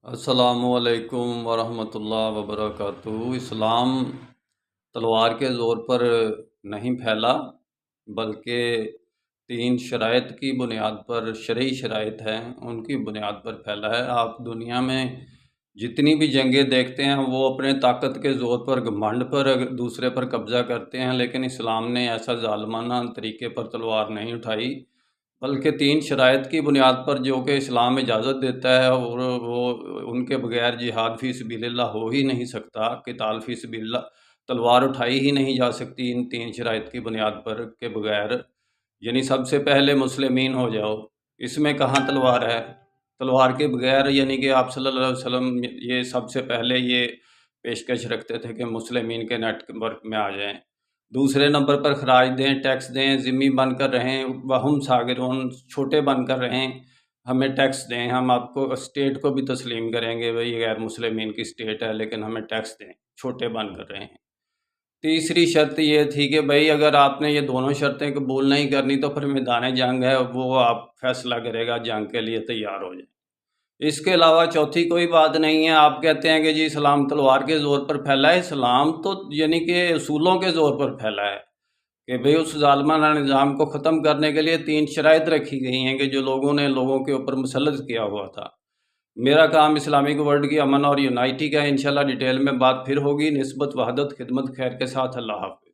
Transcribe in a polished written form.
السلام علیکم ورحمۃ اللہ وبرکاتہ۔ اسلام تلوار کے زور پر نہیں پھیلا، بلکہ تین شرائط کی بنیاد پر، شرعی شرائط ہیں ان کی بنیاد پر پھیلا ہے۔ آپ دنیا میں جتنی بھی جنگیں دیکھتے ہیں وہ اپنے طاقت کے زور پر، گھمنڈ پر دوسرے پر قبضہ کرتے ہیں، لیکن اسلام نے ایسا ظالمانہ طریقے پر تلوار نہیں اٹھائی، بلکہ تین شرائط کی بنیاد پر جو کہ اسلام اجازت دیتا ہے، اور وہ ان کے بغیر جہاد فی سبیل اللہ ہو ہی نہیں سکتا، قتال فی سبیل اللہ تلوار اٹھائی ہی نہیں جا سکتی ان تین شرائط کی بنیاد پر کے بغیر۔ یعنی سب سے پہلے مسلمین ہو جاؤ، اس میں کہاں تلوار ہے؟ تلوار کے بغیر، یعنی کہ آپ صلی اللہ علیہ وسلم یہ سب سے پہلے یہ پیشکش رکھتے تھے کہ مسلمین کے نیٹ ورک میں آ جائیں۔ دوسرے نمبر پر خراج دیں، ٹیکس دیں، ذمہ بن کر رہیں، وہم صاغرون، چھوٹے بن کر رہیں، ہمیں ٹیکس دیں، ہم آپ کو اسٹیٹ کو بھی تسلیم کریں گے، بھئی غیر مسلمین کی اسٹیٹ ہے لیکن ہمیں ٹیکس دیں، چھوٹے بن کر رہیں۔ تیسری شرط یہ تھی کہ بھئی اگر آپ نے یہ دونوں شرطیں قبول نہیں کرنی تو پھر میدان جنگ ہے، وہ آپ فیصلہ کرے گا، جنگ کے لیے تیار ہو جائیں۔ اس کے علاوہ چوتھی کوئی بات نہیں ہے۔ آپ کہتے ہیں کہ جی اسلام تلوار کے زور پر پھیلا ہے، اسلام تو یعنی کہ اصولوں کے زور پر پھیلا ہے، کہ بھئی اس ظالمانہ نظام کو ختم کرنے کے لیے تین شرائط رکھی گئی ہیں کہ جو لوگوں نے لوگوں کے اوپر مسلط کیا ہوا تھا۔ میرا کام اسلامک ورلڈ کی امن اور یونائٹی کا ہے، انشاءاللہ ڈیٹیل میں بات پھر ہوگی۔ نسبت، وحدت، خدمت، خیر کے ساتھ، اللہ حافظ۔